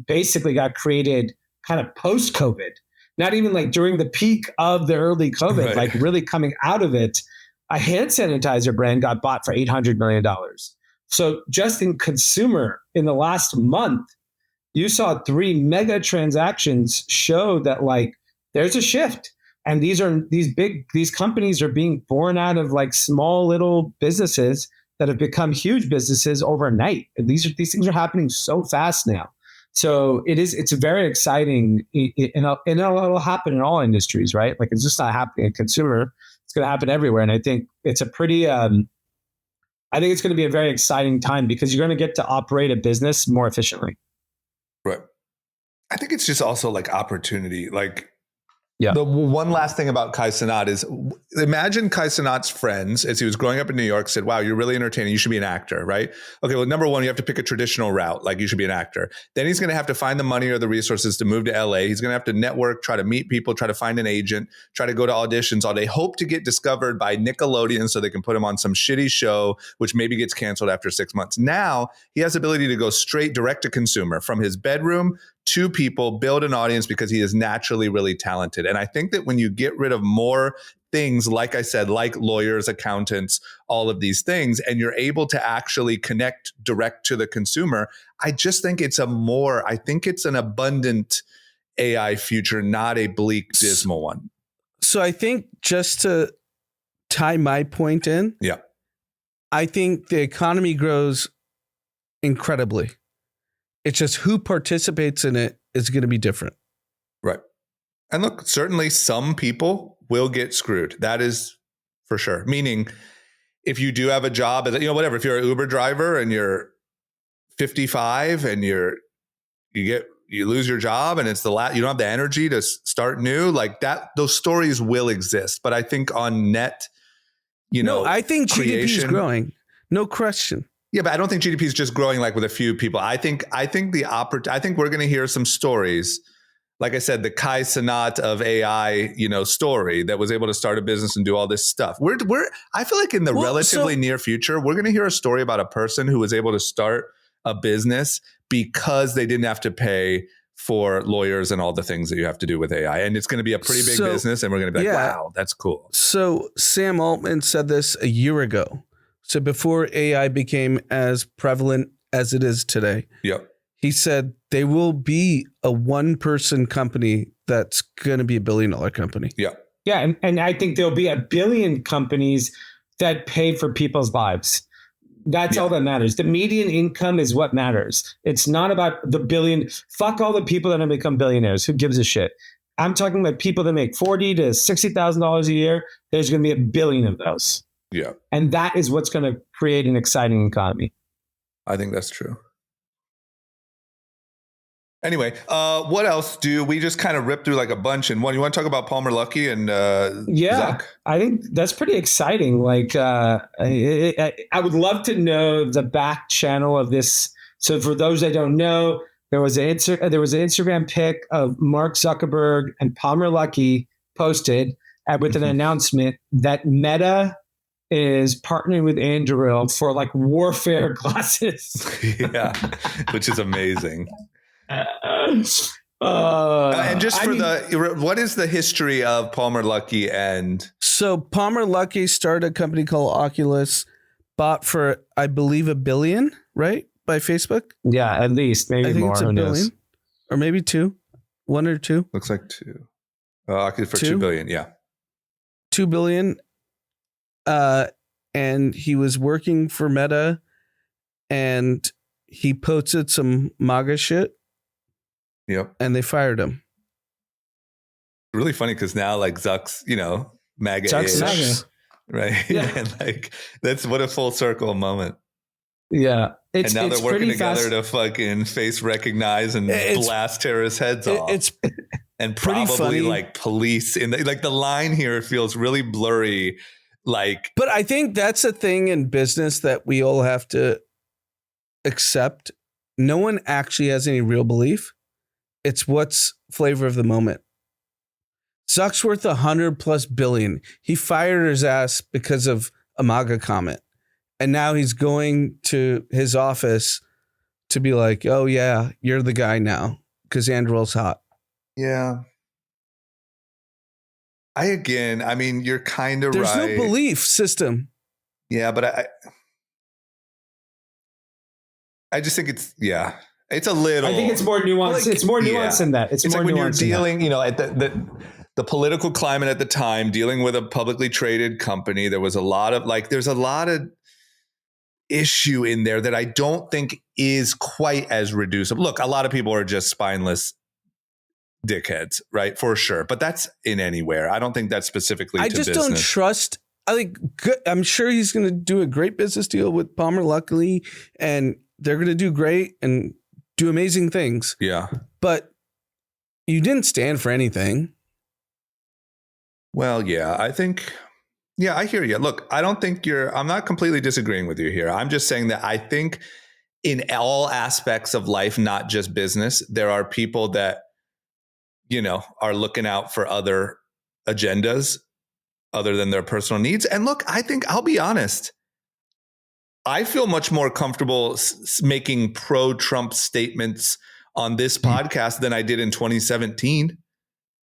basically got created kind of post-COVID, not even like during the peak of the early COVID, right. Like really coming out of it. A hand sanitizer brand got bought for $800 million. So just in consumer, in the last month, you saw 3 mega transactions show that like there's a shift. And these companies are being born out of like small little businesses that have become huge businesses overnight. And these things are happening so fast now. So it's very exciting. It'll happen in all industries, right? Like it's just not happening in consumer. It's going to happen everywhere. And I think it's a pretty, I think it's going to be a very exciting time because you're going to get to operate a business more efficiently. Right. I think it's just also like opportunity. Like, yeah. The one last thing about Kai Cenat is, imagine Kai Cenat's friends, as he was growing up in New York, said, wow, you're really entertaining. You should be an actor, right? Okay, well, number one, you have to pick a traditional route. Like you should be an actor. Then he's going to have to find the money or the resources to move to LA. He's going to have to network, try to meet people, try to find an agent, try to go to auditions all day, hope to get discovered by Nickelodeon so they can put him on some shitty show, which maybe gets canceled after 6 months. Now he has the ability to go straight direct to consumer from his bedroom to people, build an audience because he is naturally really talented. And I think that when you get rid of more things, like I said, like lawyers, accountants, all of these things, and you're able to actually connect direct to the consumer, I just think it's an abundant AI future, not a bleak, dismal one. So I think just to tie my point in, I think the economy grows incredibly. It's just who participates in it is going to be different. Right. And look, certainly some people will get screwed. That is for sure. Meaning if you do have a job, whatever, if you're an Uber driver and you're 55 and you lose your job and it's you don't have the energy to start new, like that, those stories will exist. But I think on net, I think GDP is growing. No question. Yeah, but I don't think GDP is just growing like with a few people. I think we're going to hear some stories. Like I said, the Kai Cenat of AI, story that was able to start a business and do all this stuff. I feel like in the relatively near future, we're going to hear a story about a person who was able to start a business because they didn't have to pay for lawyers and all the things that you have to do with AI. And it's going to be a pretty big business. And we're going to be like, wow, that's cool. So Sam Altman said this a year ago. So before AI became as prevalent as it is today. Yep. He said they will be a one-person company that's going to be $1 billion company. Yeah. Yeah. And I think there'll be 1 billion companies that pay for people's lives. That's all that matters. The median income is what matters. It's not about the billion. Fuck all the people that have become billionaires. Who gives a shit? I'm talking about people that make $40,000 to $60,000 a year. There's going to be 1 billion of those. Yeah. And that is what's going to create an exciting economy. I think that's true. Anyway, what else do we just kind of rip through like a bunch? And one, you want to talk about Palmer Luckey and Zuck? I think that's pretty exciting. Like, I would love to know the back channel of this. So for those that don't know, there was an Instagram pic of Mark Zuckerberg and Palmer Luckey posted with an announcement that Meta is partnering with Anduril for like warfare glasses. Yeah, which is amazing. And just what is the history of Palmer Luckey and? So Palmer Luckey started a company called Oculus, bought for, I believe, $1 billion, right? By Facebook. Yeah, at least maybe I think more. it's $1 billion, or maybe 2, 1 or 2. Looks like 2. Oculus for 2 billion. Yeah. 2 billion. And he was working for Meta and he posted some MAGA shit. Yep. And they fired him. Really funny because now like Zuck's, MAGA Zuck's MAGA. Right? Yeah. And like that's what a full circle moment. Yeah. And now they're working together to fucking face recognize and blast terrorist heads off. It's and probably like police in the line here feels really blurry. But I think that's a thing in business that we all have to accept. No one actually has any real belief. It's what's flavor of the moment. Zuck's worth $100+ billion. He fired his ass because of a MAGA comment. And now he's going to his office to be like, oh yeah, you're the guy now because Anduril's hot. Yeah. You're kind of right. There's no belief system. Yeah, but I just think it's a little. I think it's more nuanced. It's more nuanced than that. It's more like when you're nuanced dealing, at the political climate at the time, dealing with a publicly traded company. There was a lot of there's a lot of issue in there that I don't think is quite as reducible. Look, a lot of people are just spineless dickheads, right? For sure. But that's in anywhere. I don't think that's specifically to business. I just don't trust. I'm sure he's going to do a great business deal with Palmer Luckey and they're going to do great and do amazing things. Yeah. But you didn't stand for anything. Well, yeah, I hear you. Look, I don't think I'm not completely disagreeing with you here. I'm just saying that I think in all aspects of life, not just business, there are people that, are looking out for other agendas other than their personal needs. And look, I think I'll be honest. I feel much more comfortable making pro-Trump statements on this podcast than I did in 2017.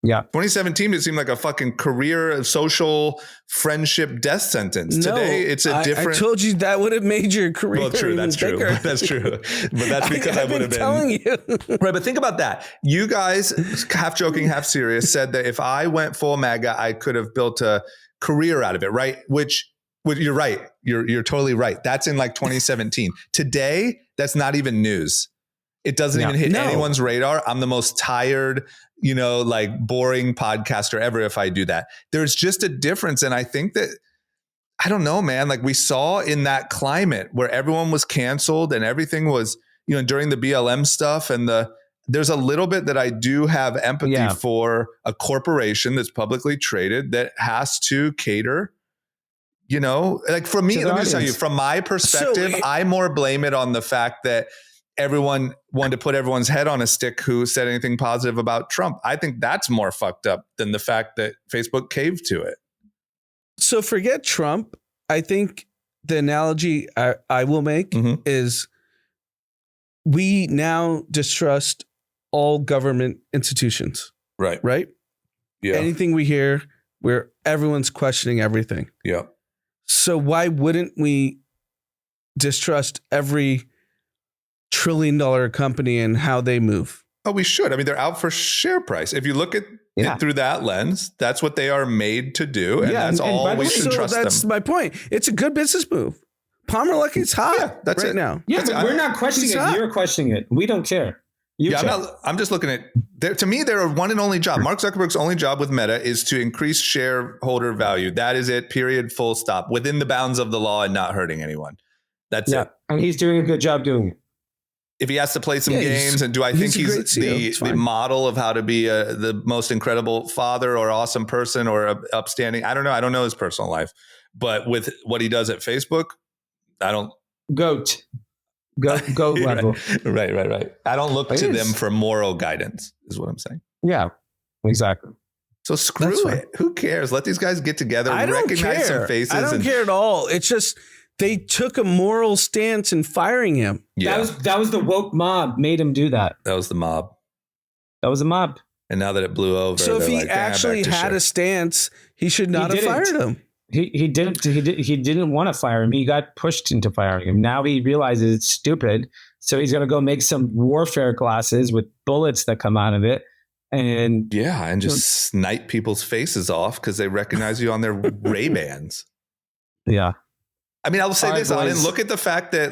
Yeah. 2017, it seemed like a fucking career, social, friendship death sentence. No, today, it's a different. I told you that would have made your career. Well, true. That's true. That's true. But that's because I would have been telling you. Right. But think about that. You guys, half joking, half serious, said that if I went full MAGA, I could have built a career out of it. Right. Which you're right. You're totally right. That's in 2017. Today, that's not even news. It doesn't even hit anyone's radar. I'm the most tired, boring podcaster ever if I do that. There's just a difference. And I think that I don't know, man. Like we saw in that climate where everyone was canceled and everything was, during the BLM stuff and there's a little bit that I do have empathy for a corporation that's publicly traded that has to cater, like for me, let me just tell you, from my perspective, I more blame it on the fact that everyone wanted to put everyone's head on a stick who said anything positive about Trump. I think that's more fucked up than the fact that Facebook caved to it. So forget Trump. I think the analogy I will make is we now distrust all government institutions. Right. Right? Yeah. Anything we hear where everyone's questioning everything. Yeah. So why wouldn't we distrust every $1 trillion company and how they move? Oh, we should. I mean, they're out for share price. If you look at it through that lens, that's what they are made to do. And that's all we should trust them. That's my point. It's a good business move. Palmer Luckey's hot that's right now. Yeah, but we're not questioning it. You're questioning it. We don't care. I'm just looking at, to me, their one and only job. Mark Zuckerberg's only job with Meta is to increase shareholder value. That is it, period, full stop, within the bounds of the law and not hurting anyone. That's it. And he's doing a good job doing it. If he has to play some games, and do I think he's the model of how to be the most incredible father or awesome person or upstanding? I don't know. I don't know his personal life. But with what he does at Facebook, I don't. Goat level. Right. I don't look to them for moral guidance, is what I'm saying. Yeah, exactly. So screw it. Who cares? Let these guys get together, recognize some faces. I don't care at all. It's just they took a moral stance in firing him. Yeah. That was the woke mob made him do that. That was the mob. That was a mob. And now that it blew over. So if he actually had a stance, he should not have fired him. He didn't want to fire him. He got pushed into firing him. Now he realizes it's stupid. So he's going to go make some warfare glasses with bullets that come out of it. And just snipe people's faces off because they recognize you on their Ray-Bans. Yeah. I mean, I'll say this, Anand, look at the fact that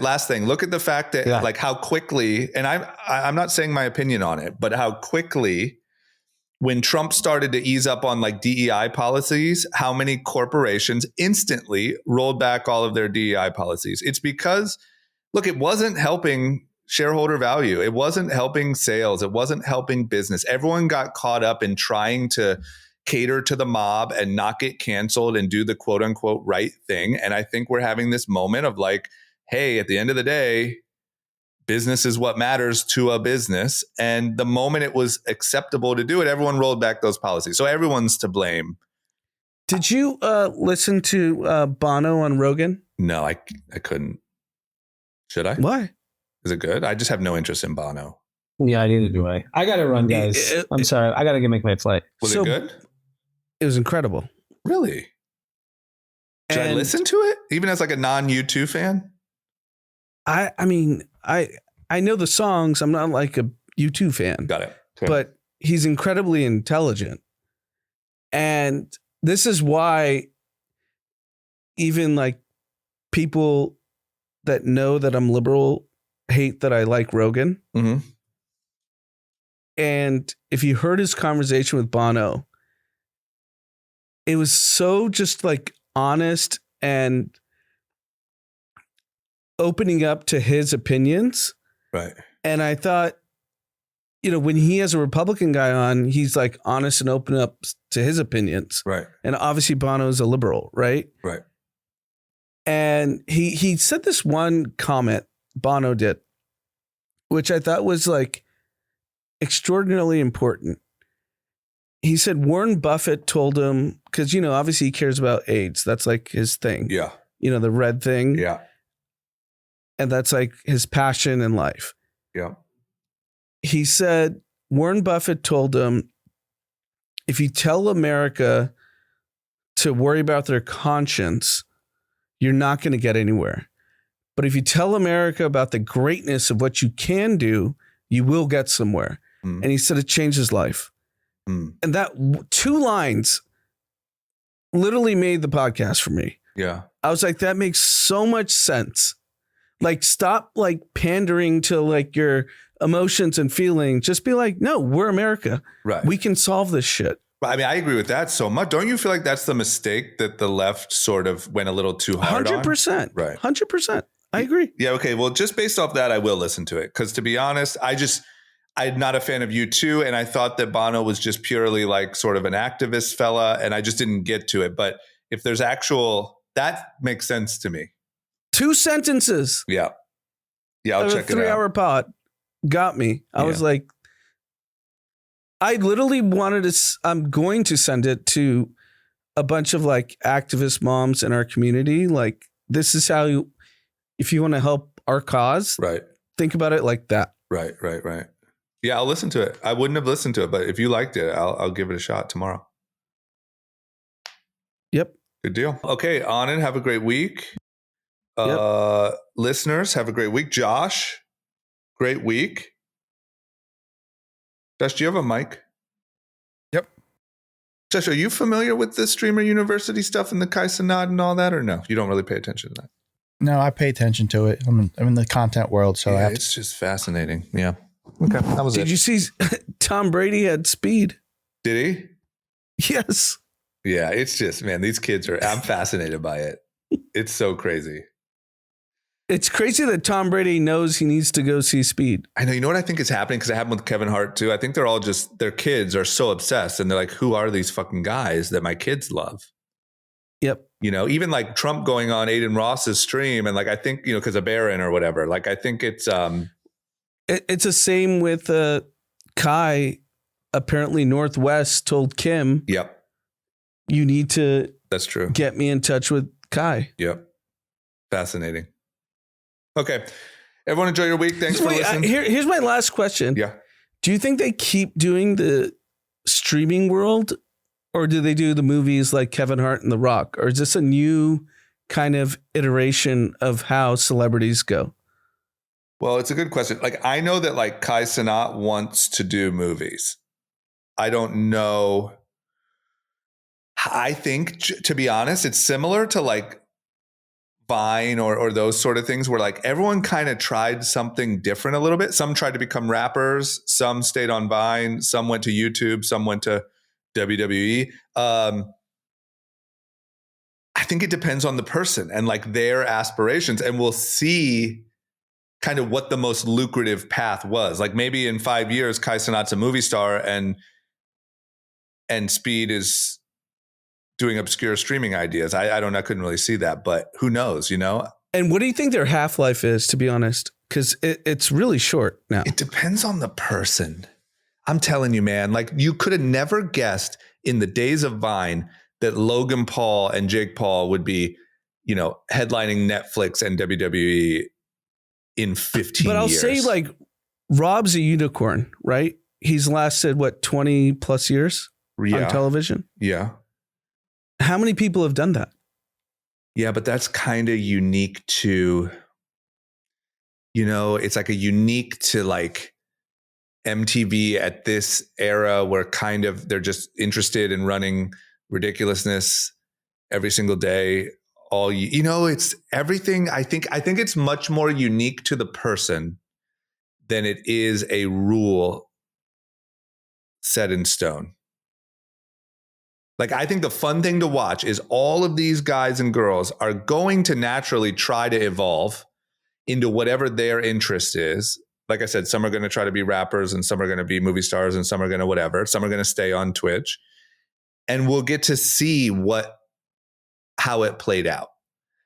like how quickly, and I'm not saying my opinion on it, but how quickly when Trump started to ease up on like DEI policies, how many corporations instantly rolled back all of their DEI policies. It's because, look, it wasn't helping shareholder value. It wasn't helping sales. It wasn't helping business. Everyone got caught up in trying to cater to the mob and not get canceled and do the quote unquote right thing. And I think we're having this moment of like, hey, at the end of the day, business is what matters to a business. And the moment it was acceptable to do it, everyone rolled back those policies. So everyone's to blame. Did you listen to Bono on Rogan? No, I couldn't. Should I? Why? Is it good? I just have no interest in Bono. Yeah, neither do I. I got to run, guys. I'm sorry. I got to make my flight. Was it good? It was incredible. Really? Should I listen to it? Even as like a non-U2 fan? I mean, I know the songs. I'm not like a U2 fan. Got it. Okay. But he's incredibly intelligent. And this is why even like people that know that I'm liberal hate that I like Rogan. Mm-hmm. And if you heard his conversation with Bono, it was so just like honest and opening up to his opinins. Right. And I thought, when he has a Republican guy on, he's like honest and open up to his opinions. Right. And obviously Bono is a liberal, right? Right. And he said this one comment, Bono did, which I thought was like extraordinarily important. He said Warren Buffett told him, because, obviously he cares about AIDS. That's like his thing. Yeah. The red thing. Yeah. And that's like his passion in life. Yeah. He said Warren Buffett told him, if you tell America to worry about their conscience, you're not going to get anywhere. But if you tell America about the greatness of what you can do, you will get somewhere. And he said it changed his life. And that 2 lines literally made the podcast for me. Yeah. I was like, that makes so much sense. Like, stop like pandering to like your emotions and feelings. Just be like, no, we're America. Right. We can solve this shit. I mean, I agree with that so much. Don't you feel like that's the mistake that the left sort of went a little too hard 100%. Right. 100%. I agree. Yeah. Okay. Well, just based off that, I will listen to it. Because to be honest, I'm not a fan of U2. And I thought that Bono was just purely like sort of an activist fella. And I just didn't get to it. But if there's that makes sense to me. 2 sentences. Yeah. Yeah. I'll check it out. 3-hour pod got me. I was like, I literally I'm going to send it to a bunch of like activist moms in our community. Like, this is how if you want to help our cause, right? Think about it like that. Right. Yeah, I'll listen to it. I wouldn't have listened to it, but if you liked it, I'll give it a shot tomorrow. Yep. Good deal. Okay, Anand, have a great week. Yep. Listeners, have a great week. Josh, great week. Josh, do you have a mic? Yep. Josh, are you familiar with the Streamer University stuff and the Kai Cenat and all that, or no? You don't really pay attention to that? No, I pay attention to it. I'm in the content world, so it's just fascinating. Yeah. Okay, that was it. Did you see Tom Brady had speed? Did he? Yes. Yeah, it's just, man, these kids I'm fascinated by it. It's so crazy. It's crazy that Tom Brady knows he needs to go see Speed. I know. You know what I think is happening? Because it happened with Kevin Hart too. I think they're all their kids are so obsessed and they're like, who are these fucking guys that my kids love? Yep. You know, even like Trump going on Aiden Ross's stream and like, I think, because of Barron or whatever, like, I think it's the same with Kai. Apparently Northwest told Kim, yep, you need to that's true. Get me in touch with Kai. Yep. Fascinating. Okay. Everyone enjoy your week. Thanks for listening. Here's my last question. Yeah. Do you think they keep doing the streaming world, or do they do the movies like Kevin Hart and The Rock? Or is this a new kind of iteration of how celebrities go? Well, it's a good question. Like, I know that like Kai Cenat wants to do movies. I don't know. I think, to be honest, it's similar to like Vine or those sort of things where like everyone kind of tried something different a little bit. Some tried to become rappers. Some stayed on Vine. Some went to YouTube. Some went to WWE. I think it depends on the person and like their aspirations. And we'll see kind of what the most lucrative path was. Like maybe in 5 years, Kai Cenat's a movie star and Speed is doing obscure streaming ideas. I don't know. I couldn't really see that, but who knows, And what do you think their half-life is, to be honest? Because it's really short now. It depends on the person. I'm telling you, man, like you could have never guessed in the days of Vine that Logan Paul and Jake Paul would be, headlining Netflix and WWE in 15 years. But I'll say like Rob's a unicorn, right? He's lasted 20 plus years on television. Yeah. How many people have done that? Yeah, but that's kind of unique to, it's like a unique to like MTV at this era where kind of they're just interested in running ridiculousness every single day. It's everything. I think it's much more unique to the person than it is a rule set in stone. Like, I think the fun thing to watch is all of these guys and girls are going to naturally try to evolve into whatever their interest is. Like I said, some are going to try to be rappers and some are going to be movie stars and some are going to whatever. Some are going to stay on Twitch. And we'll get to see how it played out.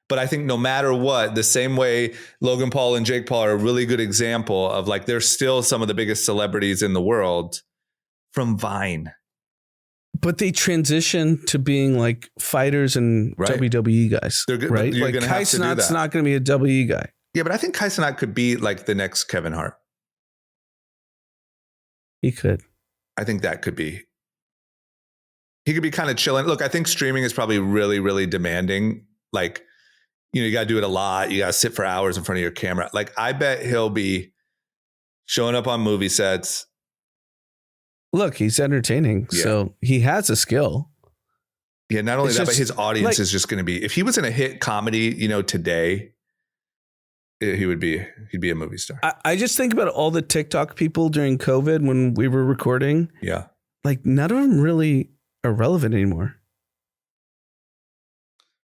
But I think no matter what, the same way Logan Paul and Jake Paul are a really good example of like, they're still some of the biggest celebrities in the world from Vine. But they transition to being like fighters and WWE guys, right? Like Kai Cenat's not going to be a WWE guy. Yeah, but I think Kai Cenat could be like the next Kevin Hart. He could. I think that could be. He could be kind of chilling. Look, I think streaming is probably really, really demanding. Like, you got to do it a lot. You got to sit for hours in front of your camera. Like, I bet he'll be showing up on movie sets. Look, he's entertaining, so he has a skill. Yeah, not only that, but his audience is just going to be. If he was in a hit comedy, today, he'd be a movie star. I just think about all the TikTok people during COVID when we were recording. Yeah, like none of them really are relevant anymore.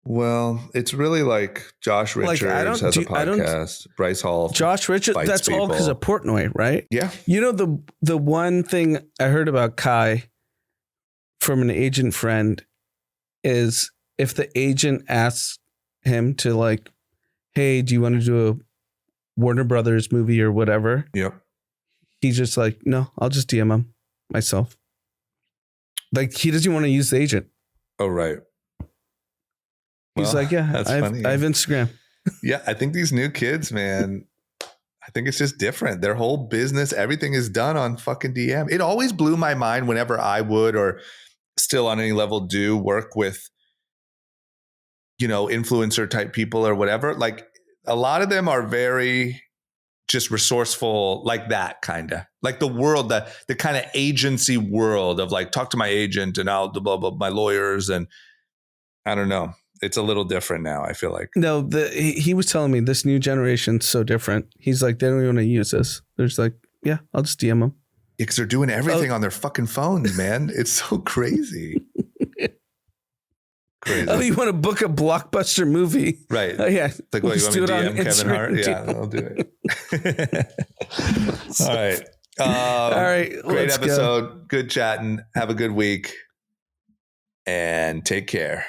Well, it's really like Josh Richards has a podcast. Bryce Hall. Josh Richards. That's all because of Portnoy, right? Yeah. You know, the one thing I heard about Kai from an agent friend is if the agent asks him to like, hey, do you want to do a Warner Brothers movie or whatever? Yep. He's just like, no, I'll just DM him myself. Like he doesn't want to use the agent. Oh, right. He's like, yeah, that's funny. I have Instagram. Yeah, I think these new kids, man, I think it's just different. Their whole business, everything is done on fucking DM. It always blew my mind whenever I would or still on any level do work with, you know, influencer type people or whatever. Like a lot of them are very just resourceful, like that kind of like the world, the kind of agency world of like, talk to my agent and I'll blah, blah, my lawyers. And I don't know. It's a little different now, I feel like. No, he was telling me this new generation's so different. He's like, they don't even want to use this. There's like, yeah, I'll just DM them. Yeah, because they're doing everything on their fucking phones, man. It's so crazy. Crazy. Oh, you want to book a blockbuster movie? Right. Oh, yeah. It's like, what, you want me to DM Kevin Hart? Yeah, I'll do it. All right. All right. Great episode. Go. Good chatting. Have a good week. And take care.